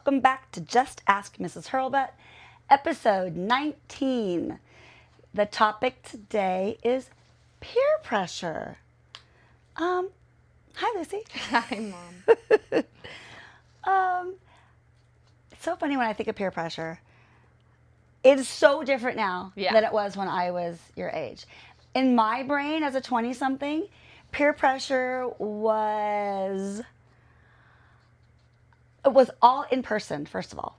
welcome back to Just Ask Mrs. Hurlbut, episode 19. The topic today is peer pressure. Hi, Lucy. Hi, Mom. It's so funny when I think of peer pressure. It is so different now than it was when I was your age. In my brain, as a 20-something, peer pressure was all in person, first of all.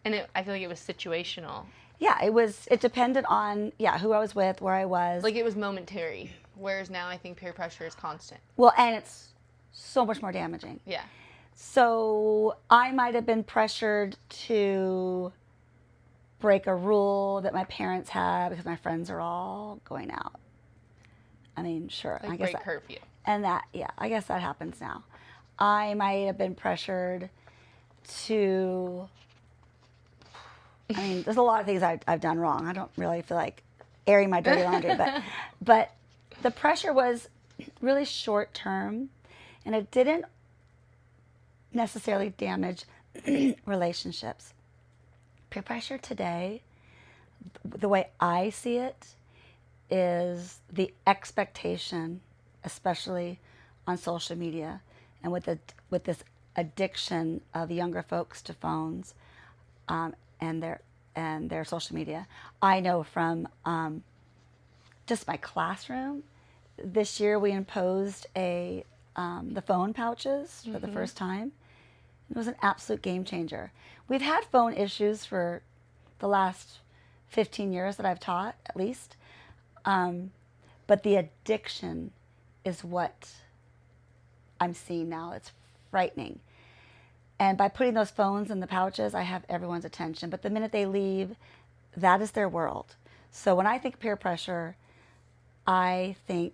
And I feel like it was situational. Yeah, it depended on, who I was with, where I was. Like, it was momentary. Whereas now I think peer pressure is constant. Well, and it's so much more damaging. Yeah. So I might have been pressured to break a rule that my parents had because my friends are all going out. I mean, sure. Like, break curfew. And that, I guess that happens now. I might have been pressured to, there's a lot of things I've done wrong. I don't really feel like airing my dirty laundry, but the pressure was really short term, and it didn't necessarily damage relationships. Peer pressure today, the way I see it, is the expectation, especially on social media, and with this addiction of younger folks to phones and their social media. I know from just my classroom, this year we imposed the phone pouches for the first time. It was an absolute game changer. We've had phone issues for the last 15 years that I've taught, at least. But the addiction is what I'm seeing now. It's frightening. And by putting those phones in the pouches, I have everyone's attention. But the minute they leave, that is their world. So when I think peer pressure, I think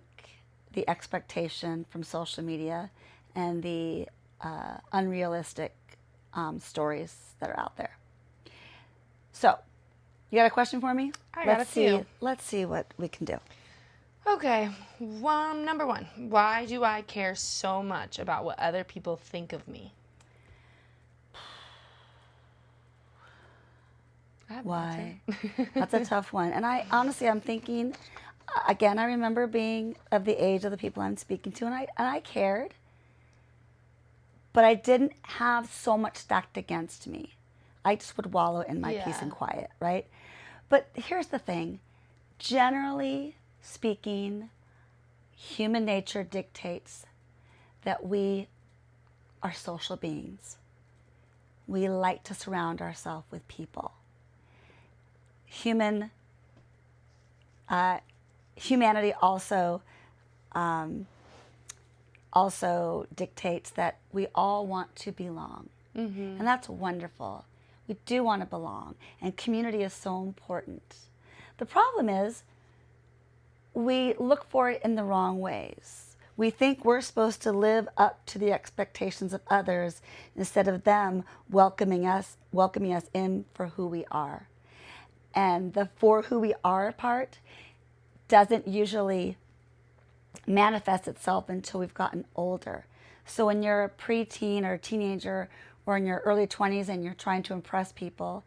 the expectation from social media and the unrealistic stories that are out there. So, you got a question for me? I got a few. Let's see what we can do. Okay, number one. Why do I care so much about what other people think of me? Why? That's a tough one. And I'm thinking, again, I remember being of the age of the people I'm speaking to, and I cared. But I didn't have so much stacked against me. I just would wallow in my peace and quiet, right? But here's the thing. Generally speaking, human nature dictates that we are social beings. We like to surround ourselves with people. Humanity also dictates that we all want to belong. And that's wonderful. We do want to belong, and community is so important. The problem is we look for it in the wrong ways. We think we're supposed to live up to the expectations of others instead of them welcoming us in for who we are. And the for who we are part doesn't usually manifest itself until we've gotten older. So when you're a preteen or a teenager or in your early 20s and you're trying to impress people,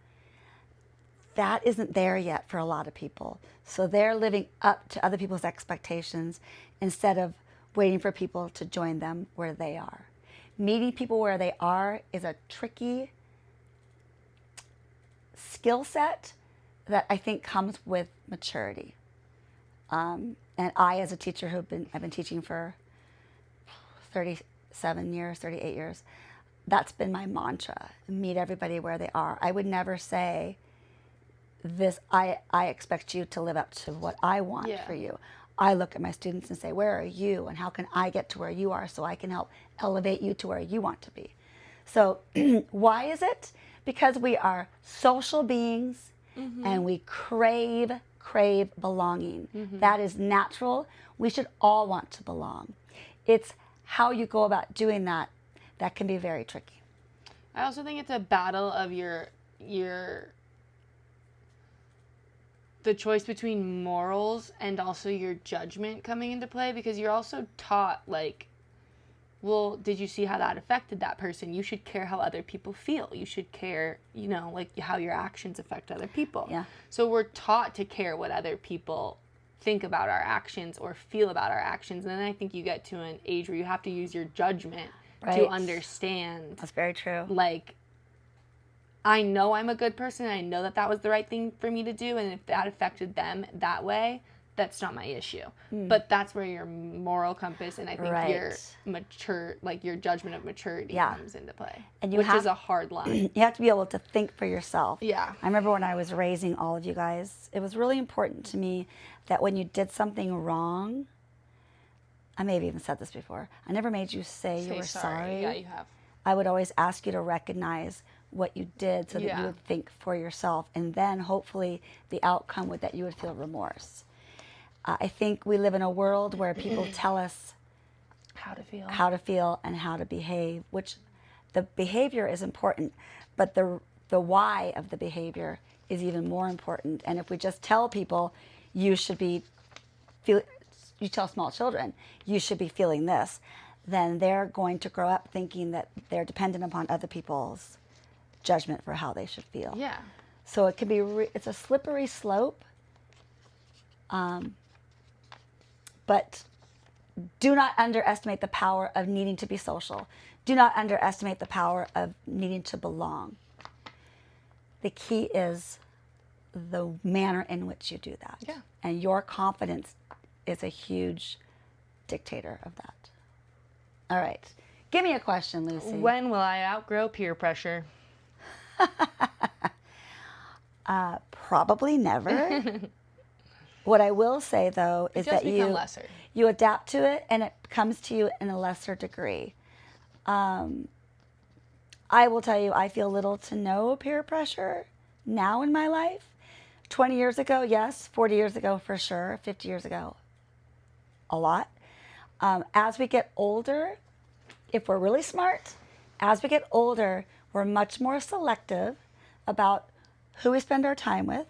that isn't there yet for a lot of people. So they're living up to other people's expectations instead of waiting for people to join them where they are. Meeting people where they are is a tricky skill set that I think comes with maturity. And I, as a teacher I've been teaching for 37 years, 38 years, that's been my mantra. Meet everybody where they are. I would never say this, I expect you to live up to what I want for you. I look at my students and say, where are you? And how can I get to where you are so I can help elevate you to where you want to be? So why is it? Because we are social beings and we crave belonging. That is natural. We should all want to belong. It's how you go about doing that can be very tricky. I also think it's a battle of the choice between morals and also your judgment coming into play, because you're also taught, like, well, did you see how that affected that person? You should care how other people feel. You should care, like how your actions affect other people. Yeah. So we're taught to care what other people think about our actions or feel about our actions. And then I think you get to an age where you have to use your judgment to understand. That's very true. Like, I know I'm a good person, and I know that was the right thing for me to do, and if that affected them that way, that's not my issue. But that's where your moral compass and I think your mature, like your judgment of maturity comes into play, and which is a hard line. You have to be able to think for yourself. Yeah. I remember when I was raising all of you guys, it was really important to me that when you did something wrong, I may have even said this before, I never made you say you were sorry. Yeah, you have. I would always ask you to recognize what you did so that you would think for yourself, and then hopefully the outcome would that you would feel remorse. I think we live in a world where people tell us how to feel and how to behave, which the behavior is important, but the why of the behavior is even more important. And if we just tell people you tell small children you should be feeling this, then they're going to grow up thinking that they're dependent upon other people's judgment for how they should feel. Yeah. So it can be it's a slippery slope. But do not underestimate the power of needing to be social. Do not underestimate the power of needing to belong. The key is the manner in which you do that. Yeah. And your confidence is a huge dictator of that. All right. Give me a question, Lucy. When will I outgrow peer pressure? Probably never. What I will say, though, is that you adapt to it and it comes to you in a lesser degree. I will tell you, I feel little to no peer pressure now in my life. 20 years ago, yes. 40 years ago, for sure. 50 years ago, a lot. As we get older, if we're really smart, as we get older, we're much more selective about who we spend our time with.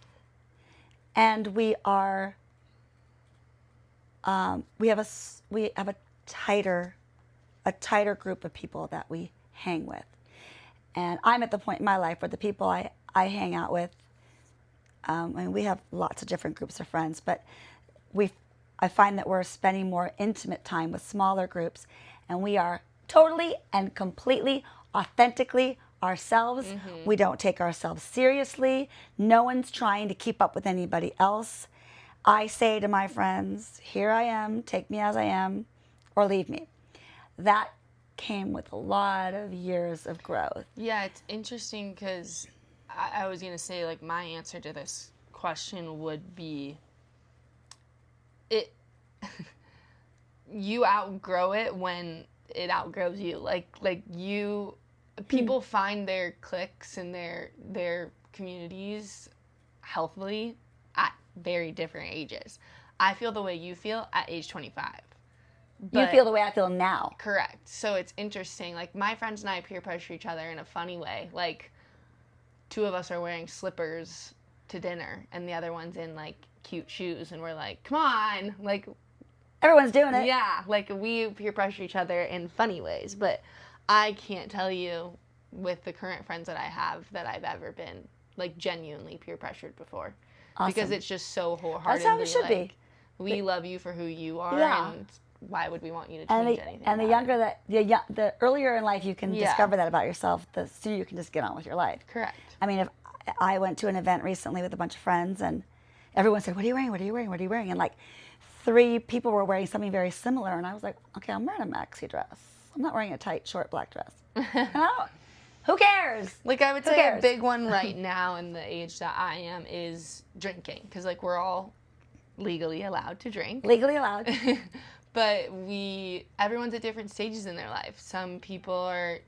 And we are, we have a tighter group of people that we hang with. And I'm at the point in my life where the people I hang out with, and we have lots of different groups of friends, but I find that we're spending more intimate time with smaller groups, and we are totally and completely, authentically ourselves. Mm-hmm. We don't take ourselves seriously. No one's trying to keep up with anybody else. I say to my friends, here I am, take me as I am, or leave me. That came with a lot of years of growth. Yeah, it's interesting because I was going to say, like, my answer to this question would be, you outgrow it when it outgrows you. People find their cliques and their communities healthily at very different ages. I feel the way you feel at age 25. You feel the way I feel now. Correct. So it's interesting. Like, my friends and I peer pressure each other in a funny way. Like, two of us are wearing slippers to dinner, and the other one's in, like, cute shoes, and we're like, come on. Like, everyone's doing it. Yeah. Like, we peer pressure each other in funny ways, but I can't tell you with the current friends that I have that I've ever been, like, genuinely peer pressured before. Awesome. Because it's just so wholeheartedly, that's how it should be. We love you for who you are, and why would we want you to change anything? And the earlier in life you can discover that about yourself, the sooner you can just get on with your life. Correct. I mean, if I went to an event recently with a bunch of friends, and everyone said, "What are you wearing? What are you wearing? What are you wearing?" And like 3 people were wearing something very similar, and I was like, "Okay, I'm wearing a maxi dress. I'm not wearing a tight, short black dress." Who cares? Like, I would say a big one right now in the age that I am is drinking, because, like, we're all legally allowed to drink. Legally allowed. But everyone's at different stages in their life. Some people are,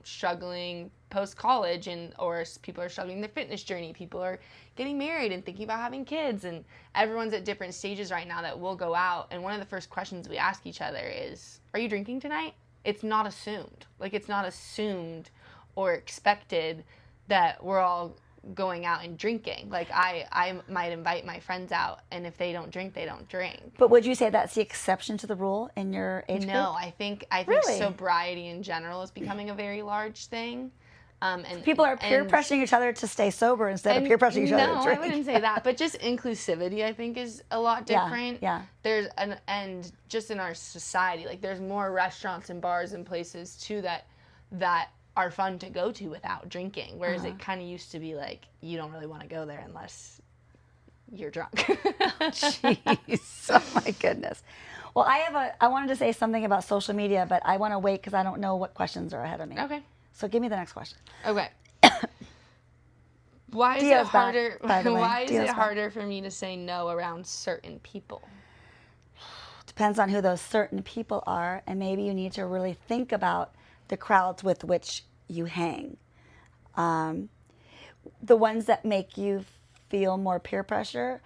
struggling post-college, or people are struggling their fitness journey. People are getting married and thinking about having kids, and everyone's at different stages right now that we'll go out, and one of the first questions we ask each other is, are you drinking tonight? It's not assumed. Like, it's not assumed or expected that we're all going out and drinking. Like I might invite my friends out, and if they don't drink, they don't drink. But would you say that's the exception to the rule in your age group? No, I think Really? sobriety in general is becoming a very large thing. And People are peer pressuring each other to stay sober instead of peer pressuring each other to No, drink. I wouldn't say that, but just inclusivity, I think, is a lot different. Yeah. And just in our society, like there's more restaurants and bars and places too that are fun to go to without drinking, whereas it kind of used to be like you don't really want to go there unless you're drunk. Jeez, oh my goodness. Well, I wanted to say something about social media, but I want to wait because I don't know what questions are ahead of me. Okay. So give me the next question. Okay. Why is Dio's it harder? back, by the way. Why is Dio's it back. harder for me to say no around certain people? Depends on who those certain people are, and maybe you need to really think about the crowds with which you hang. The ones that make you feel more peer pressure,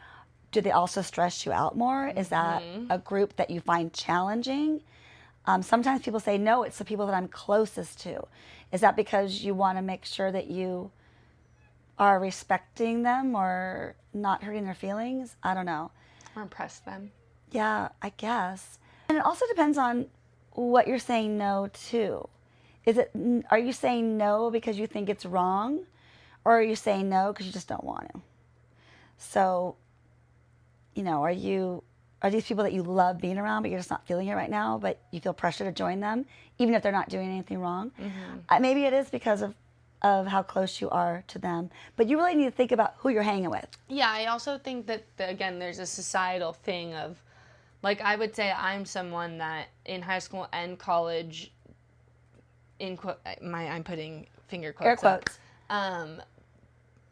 do they also stress you out more? Is that a group that you find challenging? Sometimes people say, no, it's the people that I'm closest to. Is that because you want to make sure that you are respecting them or not hurting their feelings? I don't know. Or impress them? Yeah, I guess. And it also depends on what you're saying no to. Are you saying no because you think it's wrong? Or are you saying no because you just don't want to? So, are these people that you love being around, but you're just not feeling it right now, but you feel pressure to join them, even if they're not doing anything wrong? Maybe it is because of how close you are to them. But you really need to think about who you're hanging with. Yeah, I also think that, again, there's a societal thing of, like, I would say I'm someone that in high school and college, I'm putting finger quotes Air quotes. up,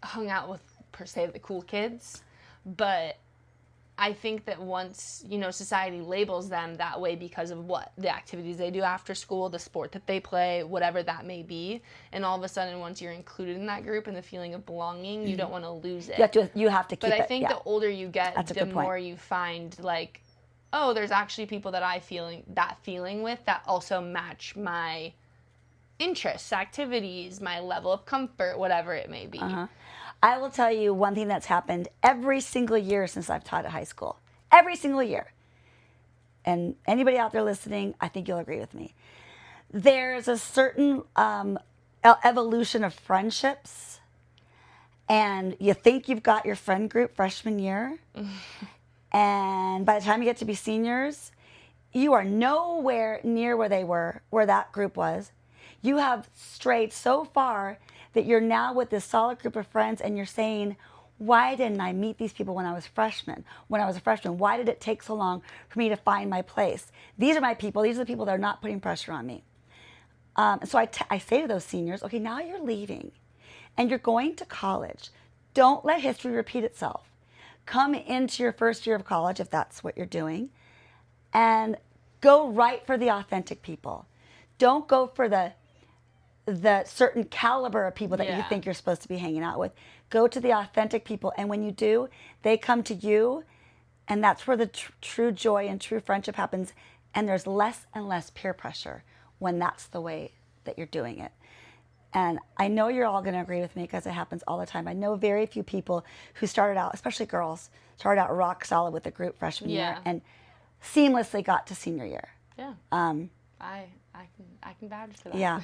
hung out with, per se, the cool kids. But I think that once, society labels them that way because of what the activities they do after school, the sport that they play, whatever that may be, and all of a sudden once you're included in that group and the feeling of belonging, you don't want to lose it. You have to keep it. But I think the older you get, That's a the good point. more you find, like, oh, there's actually people that I feeling with that also match my interests, activities, my level of comfort, whatever it may be. I will tell you one thing that's happened every single year since I've taught at high school. Every single year. And anybody out there listening, I think you'll agree with me. There's a certain evolution of friendships, and you think you've got your friend group freshman year, and by the time you get to be seniors, you are nowhere near where they were, where that group was. You have strayed so far that you're now with this solid group of friends and you're saying, why didn't I meet these people when I was a freshman? Why did it take so long for me to find my place? These are my people. These are the people that are not putting pressure on me. So I say to those seniors, okay, now you're leaving and you're going to college. Don't let history repeat itself. Come into your first year of college, if that's what you're doing, and go right for the authentic people. Don't go for the certain caliber of people that you think you're supposed to be hanging out with. Go to the authentic people, and when you do, they come to you, and that's where the true joy and true friendship happens, and there's less and less peer pressure when that's the way that you're doing it. And I know you're all going to agree with me because it happens all the time. I know very few people who started out, especially girls, started out rock solid with a group freshman year and seamlessly got to senior year. Yeah. I can vouch for that. Yeah.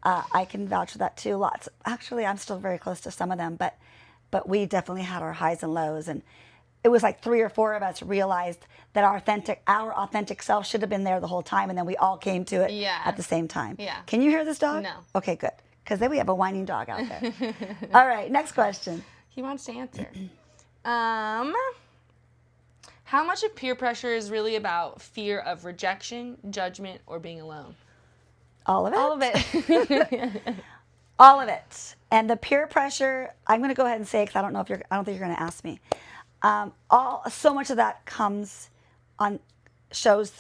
I can vouch for that too. Lots. Actually, I'm still very close to some of them, but we definitely had our highs and lows, and it was like 3 or 4 of us realized that our authentic self should have been there the whole time, and then we all came to it at the same time. Yeah. Can you hear this dog? No. Okay, good. Because then we have a whining dog out there. All right, next question. He wants to answer. How much of peer pressure is really about fear of rejection, judgment, or being alone? All of it? All of it. All of it. And the peer pressure, I'm going to go ahead and say it because I don't think you're going to ask me. So much of that shows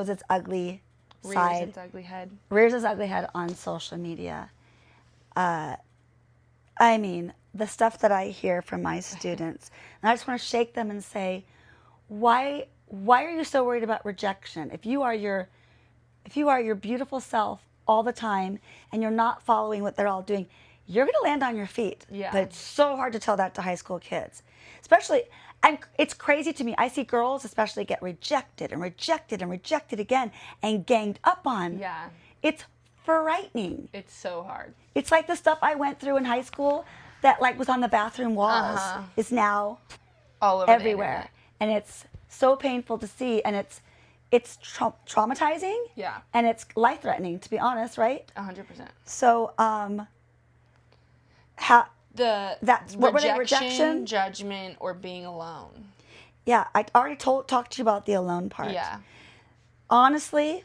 its ugly side. Rears its ugly head. Rears its ugly head on social media. I mean, the stuff that I hear from my students, and I just want to shake them and say, why are you so worried about rejection? If you are your beautiful self all the time and you're not following what they're all doing, you're going to land on your feet. Yeah. But it's so hard to tell that to high school kids. Especially, and it's crazy to me. I see girls especially get rejected and rejected and rejected again and ganged up on. Yeah. It's frightening. It's so hard. It's like the stuff I went through in high school that like was on the bathroom walls is now all over everywhere. And it's so painful to see, and it's traumatizing. Yeah. And it's life-threatening, to be honest, right? 100%. So, what were they, rejection, judgment, or being alone. Yeah, I already talked to you about the alone part. Yeah. Honestly,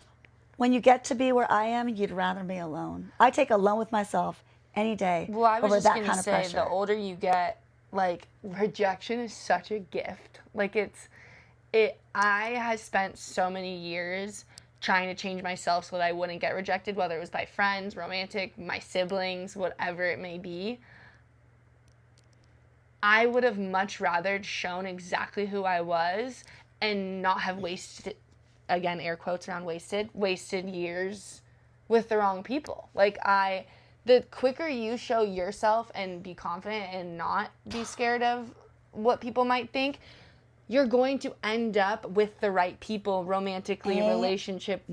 when you get to be where I am, you'd rather be alone. I take alone with myself any day Well, I was over just that gonna kind of say, pressure. the older you get, like, rejection is such a gift. Like, I have spent so many years trying to change myself so that I wouldn't get rejected, whether it was by friends, romantic, my siblings, whatever it may be. I would have much rather shown exactly who I was and not have wasted, again, air quotes around wasted years with the wrong people. Like, the quicker you show yourself and be confident and not be scared of what people might think, you're going to end up with the right people romantically, relationship,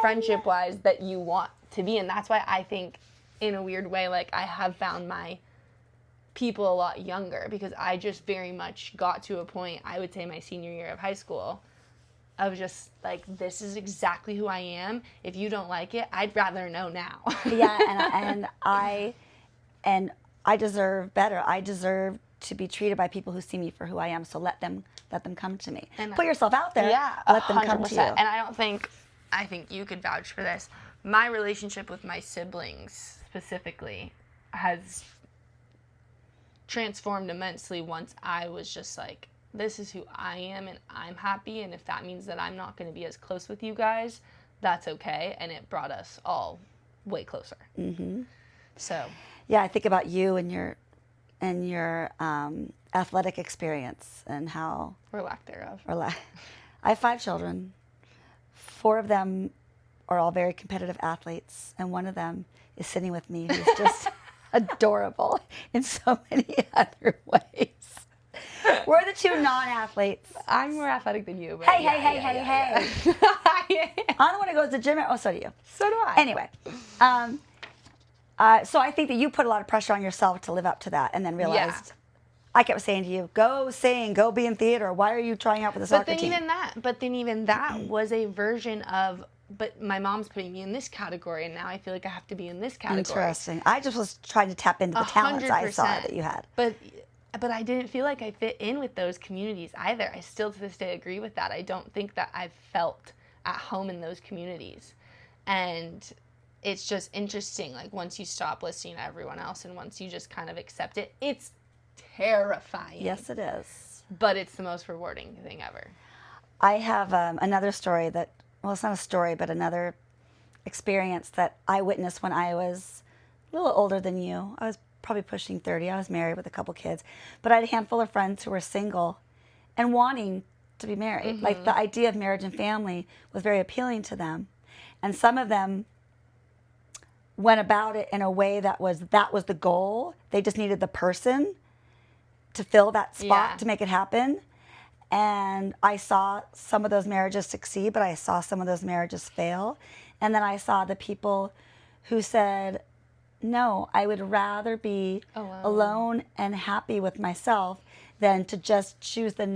friendship-wise, that you want to be. And that's why I think, in a weird way, like, I have found my people a lot younger, because I just very much got to a point, I would say my senior year of high school, of just like, this is exactly who I am. If you don't like it, I'd rather know now. Yeah, and I deserve better. I deserve to be treated by people who see me for who I am. So let them come to me. And put yourself out there. Yeah, let them come to you. And I think you could vouch for this. My relationship with my siblings specifically has transformed immensely once I was just like, this is who I am and I'm happy, and if that means that I'm not going to be as close with you guys, that's okay. And it brought us all way closer. Mm-hmm. So yeah, I think about you and your athletic experience and how, or lack thereof. I have 5 children. 4 of them are all very competitive athletes, and one of them is sitting with me, who's just adorable in so many other ways. We're the 2 non-athletes. I'm more athletic than you. But Hey. I'm the one who goes to the gym. Oh, so do you. So do I. Anyway, so I think that you put a lot of pressure on yourself to live up to that, and then realized, I kept saying to you, go sing, go be in theater. Why are you trying out for the soccer team? But then even that was a version of, but my mom's putting me in this category, and now I feel like I have to be in this category. Interesting. I just was trying to tap into the talents I saw that you had. But I didn't feel like I fit in with those communities either. I still to this day agree with that. I don't think that I've felt at home in those communities. And it's just interesting, like, once you stop listening to everyone else and once you just kind of accept it, it's terrifying. Yes, it is. But it's the most rewarding thing ever. I have another story that, well, it's not a story, but another experience that I witnessed when I was a little older than you. I was probably pushing 30. I was married with a couple kids. But I had a handful of friends who were single and wanting to be married. Mm-hmm. Like, the idea of marriage and family was very appealing to them. And some of them went about it in a way that was the goal. They just needed the person to fill that spot, to make it happen. And I saw some of those marriages succeed, but I saw some of those marriages fail. And then I saw the people who said, no, I would rather be alone and happy with myself than to just choose the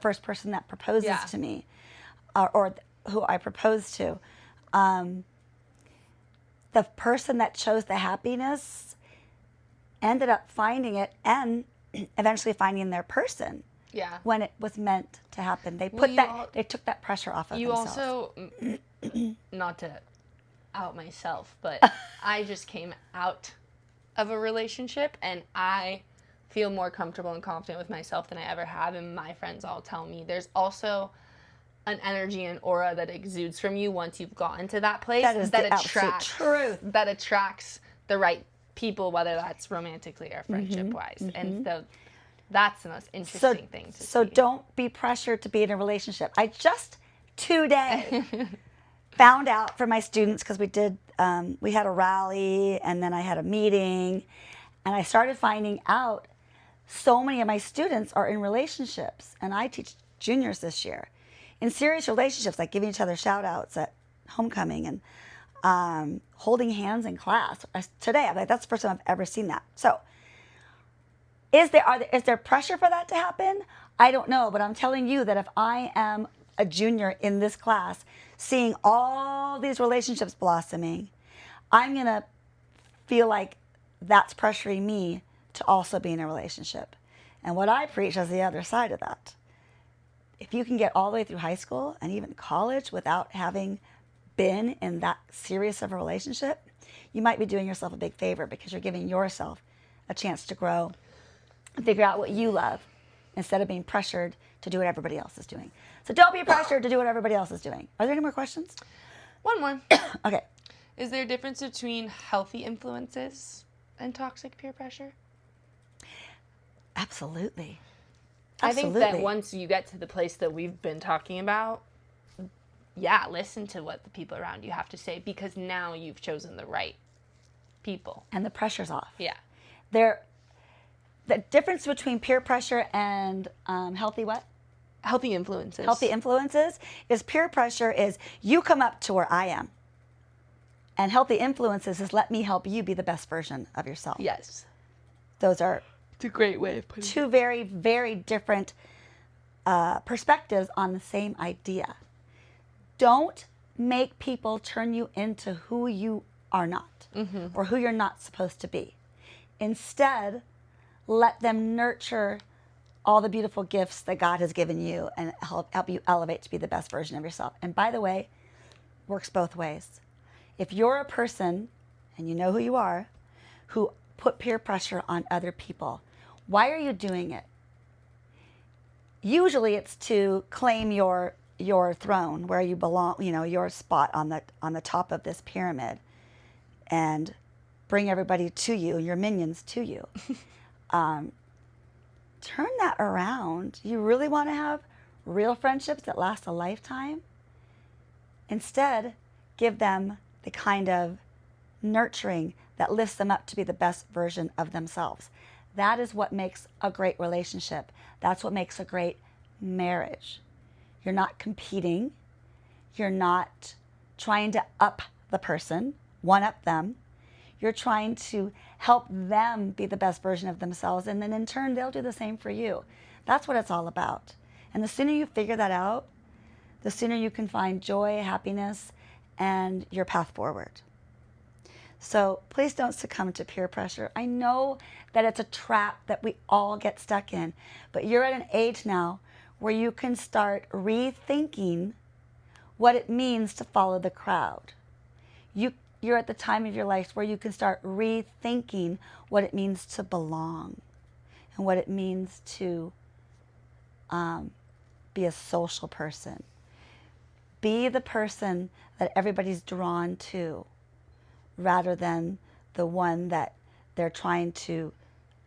first person that proposes to me, or who I propose to. The person that chose the happiness ended up finding it and eventually finding their person. Yeah. When it was meant to happen, they they took that pressure off of themselves. You also, not to out myself, but I just came out of a relationship, and I feel more comfortable and confident with myself than I ever have. And my friends all tell me there's also an energy and aura that exudes from you once you've gotten to that place that is the absolute truth. That attracts the right people, whether that's romantically or friendship wise. Mm-hmm. And so that's the most interesting thing to see. So don't be pressured to be in a relationship. I just today found out from my students, because we did we had a rally, and then I had a meeting, and I started finding out so many of my students are in relationships, and I teach juniors this year in serious relationships, like giving each other shout outs at homecoming and holding hands in class. Today, I'm like, that's the first time I've ever seen that. So is there pressure for that to happen? I don't know, but I'm telling you that if I am a junior in this class seeing all these relationships blossoming, I'm going to feel like that's pressuring me to also be in a relationship. And what I preach is the other side of that. If you can get all the way through high school and even college without having been in that serious of a relationship, you might be doing yourself a big favor, because you're giving yourself a chance to grow and figure out what you love instead of being pressured to do what everybody else is doing. So don't be pressured to do what everybody else is doing. Are there any more questions? One more. Okay. Is there a difference between healthy influences and toxic peer pressure? Absolutely. I think that once you get to the place that we've been talking about, yeah, listen to what the people around you have to say, because now you've chosen the right people. And the pressure's off. Yeah. The difference between peer pressure and healthy what? Healthy influences. Healthy influences is peer pressure is you come up to where I am. And healthy influences is let me help you be the best version of yourself. Yes. Those are It's a great way of putting it. two very, very different perspectives on the same idea. Don't make people turn you into who you are not, or who you're not supposed to be. Instead, let them nurture all the beautiful gifts that God has given you and help you elevate to be the best version of yourself. And by the way, works both ways. If you're a person, and you know who you are, who put peer pressure on other people, why are you doing it? Usually it's to claim your throne, where you belong, your spot on the top of this pyramid, and bring everybody to you, your minions to you. Turn that around. You really want to have real friendships that last a lifetime? Instead, give them the kind of nurturing that lifts them up to be the best version of themselves. That is what makes a great relationship. That's what makes a great marriage. You're not competing. You're not trying to up the person, one-up them. You're trying to help them be the best version of themselves, and then in turn, they'll do the same for you. That's what it's all about. And the sooner you figure that out, the sooner you can find joy, happiness, and your path forward. So please don't succumb to peer pressure. I know that it's a trap that we all get stuck in, but you're at an age now where you can start rethinking what it means to follow the crowd. You're at the time of your life where you can start rethinking what it means to belong and what it means to be a social person. Be the person that everybody's drawn to, rather than the one that they're trying to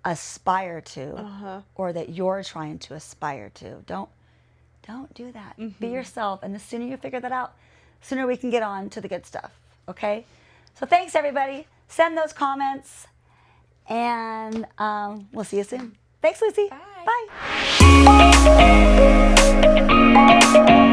aspire to, or that you're trying to aspire to. Don't do that. Be yourself, and the sooner you figure that out, the sooner we can get on to the good stuff, okay? So thanks, everybody. Send those comments, and we'll see you soon. Thanks, Lucy. Bye. Bye.